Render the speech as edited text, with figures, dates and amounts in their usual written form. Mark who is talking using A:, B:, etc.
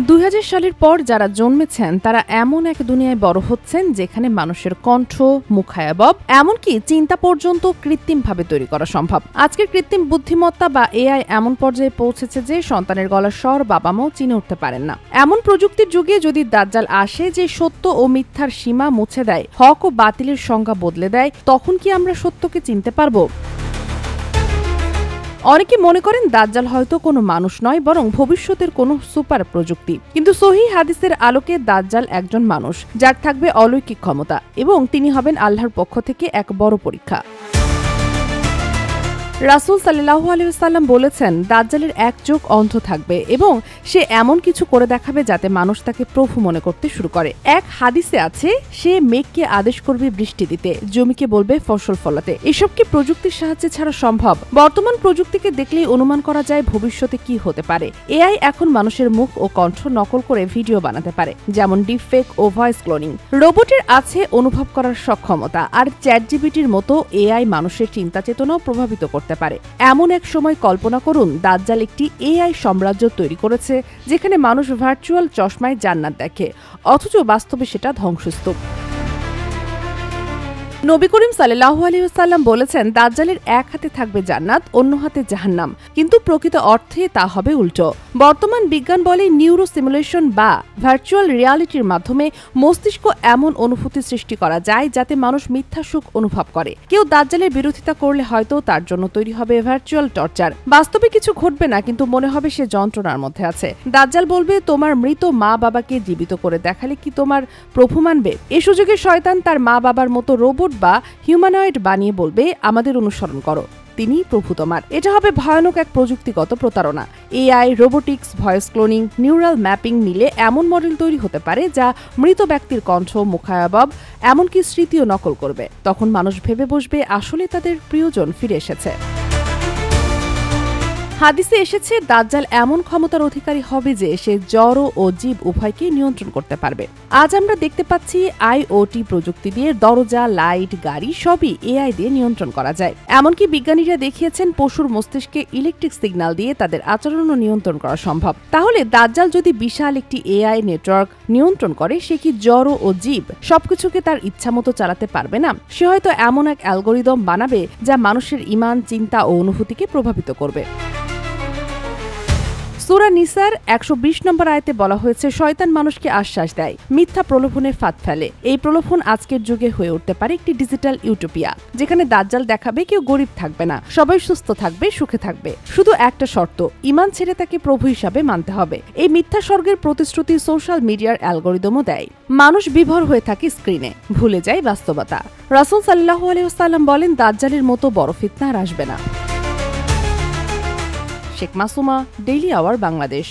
A: 2000 সালের পর যারা জন্মেছেন তারা এমন এক দুনিয়ায় বড় হচ্ছেন যেখানে মানুষের কণ্ঠ, মুখায়াবব, এমনকি চিন্তা পর্যন্ত কৃত্রিমভাবে তৈরি করা সম্ভব। আজকের কৃত্রিম বুদ্ধিমত্তা বা এআই এমন পর্যায়ে পৌঁছেছে যে সন্তানের গলার স্বর বাবা মাও চিনে উঠতে পারেন না। এমন প্রযুক্তির যুগে যদি দাজ্জাল আসে যে সত্য ও মিথ্যার সীমা মুছে দেয়, হক ও বাতিলের সংজ্ঞা বদলে দেয়, তখন কি আমরা সত্যকে চিনতে পারবো? অনেকে মনে করেন দাজ্জাল হয়তো কোনো মানুষ নয়, বরং ভবিষ্যতের কোনো সুপার প্রযুক্তি। কিন্তু সহিহ হাদিসের আলোকে দাজ্জাল একজন মানুষ, যার থাকবে অলৌকিক ক্ষমতা, এবং তিনি হবেন আল্লাহর পক্ষ থেকে এক বড় পরীক্ষা। রাসূল সাল্লাল্লাহু আলাইহি ওয়াসাল্লাম বলেছেন, দাজ্জালের এক চোখ অন্ধ থাকবে এবং সে এমন কিছু করে দেখাবে যাতে মানুষ তাকে প্রভু মনে করতে শুরু করে। এক হাদিসে আছে, সে মেঘকে আদেশ করবে বৃষ্টি দিতে, জমিকে বলবে ফসল ফলাতে। এসব কি প্রযুক্তির সাহায্যে ছাড়া সম্ভব? বর্তমান প্রযুক্তিকে দেখলেই অনুমান করা যায় ভবিষ্যতে কি হতে পারে। এআই এখন মানুষের মুখ ও কণ্ঠ নকল করে ভিডিও বানাতে পারে, যেমন ডিপফেক ও ভয়েস ক্লোনিং। রোবটের আছে অনুভব করার সক্ষমতা, আর চ্যাটজিপিটির মতো এআই মানুষের চিন্তা চেতনাও প্রভাবিত করতে পারে। এমন এক সময় কল্পনা করুন, দাজ্জাল একটি এআই সাম্রাজ্য তৈরি করেছে যেখানে মানুষ ভার্চুয়াল চশমায় জান্নাত দেখে, অথচ বাস্তবে সেটা ধ্বংসস্তূপ। নবী করিম সাল্লাল্লাহু আলাইহি ওয়াসাল্লাম বলেছেন, দাজ্জালের এক হাতে থাকবে জান্নাত, অন্য হাতে জাহান্নাম, কিন্তু প্রকৃত অর্থে তা হবে উল্টো। বর্তমান বিজ্ঞান বলে নিউরো সিমুলেশন বা ভার্চুয়াল রিয়ালিটির মাধ্যমে মস্তিষ্ক এমন অনুভূতি সৃষ্টি করা যায় যাতে মানুষ মিথ্যা সুখ অনুভব করে। কেউ দাজ্জালের বিরোধিতা করলে হয়তো তার জন্য তৈরি হবে ভার্চুয়াল টর্চার। বাস্তবে কিছু ঘটবে না, কিন্তু মনে হবে সে যন্ত্রণার মধ্যে আছে। দাজ্জাল বলবে, তোমার মৃত মা বাবাকে জীবিত করে দেখালে কি তোমার প্রভু মানবে? এ সুযোগে শয়তান তার মা বাবার মতো রোবট বা হিউম্যানয়েড বানিয়ে বলবে, আমাদের অনুসরণ করো, তিনি প্রভু তোমার। এটা হবে ভয়ানক এক প্রযুক্তিগত প্রতারণা। AI, robotics, voice cloning, neural mapping মিলে এমন মডেল তৈরি হতে পারে যা মৃত ব্যক্তির কণ্ঠ, মুখায়াবব, এমনকি স্মৃতিও নকল করবে। তখন মানুষ ভেবে বসবে আসলে তাদের প্রিয়জন ফিরে এসেছে। হাদিসে এসেছে, দাজ্জাল এমন ক্ষমতার অধিকারী হবে যে সে জড় ও জীব উভয়কে নিয়ন্ত্রণ করতে পারবে। আজ আমরা দেখতে পাচ্ছি আইওটি প্রযুক্তি দিয়ে দরজা, লাইট, গাড়ি সবই এআই দিয়ে নিয়ন্ত্রণ করা যায়। এমনকি বিজ্ঞানীরা দেখিয়েছেন পশুর মস্তিষ্কে ইলেকট্রিক সিগন্যাল দিয়ে তাদের আচরণও নিয়ন্ত্রণ করা সম্ভব। তাহলে দাজ্জাল যদি বিশাল একটি এআই নেটওয়ার্ক নিয়ন্ত্রণ করে, সে কি জড় ও জীব সবকিছুকে তার ইচ্ছামতো চালাতে পারবে না? সে হয়তো এমন এক অ্যালগোরিদম বানাবে যা মানুষের ঈমান, চিন্তা ও অনুভূতিকে প্রভাবিত করবে। সূরা নিসার 120 নম্বর আয়াতে বলা হয়েছে, শয়তান মানুষকে আশ্বাস দেয়, মিথ্যা প্রলোভনের ফাঁদ ফেলে। এই প্রলোভন আজকের যুগে হয়ে উঠতে পারে একটি ডিজিটাল ইউটোপিয়া, যেখানে দাজ্জাল দেখাবে কেউ গরিব থাকবে না, সবাই সুস্থ থাকবে, সুখে থাকবে। শুধু একটা শর্ত, ঈমান ছেড়ে তাকে প্রভু হিসাবে মানতে হবে। এই মিথ্যা স্বর্গের প্রতিশ্রুতি সোশ্যাল মিডিয়ার অ্যালগোরিদমও দেয়। মানুষ বিভোর হয়ে থাকে স্ক্রিনে, ভুলে যায় বাস্তবতা। রাসূল সাল্লাল্লাহু আলাইহি ওয়াসাল্লাম বলেন, দাজ্জালের মতো বড় ফিতনা আর আসবে না। Sheikh Masuma, daily our, Bangladesh.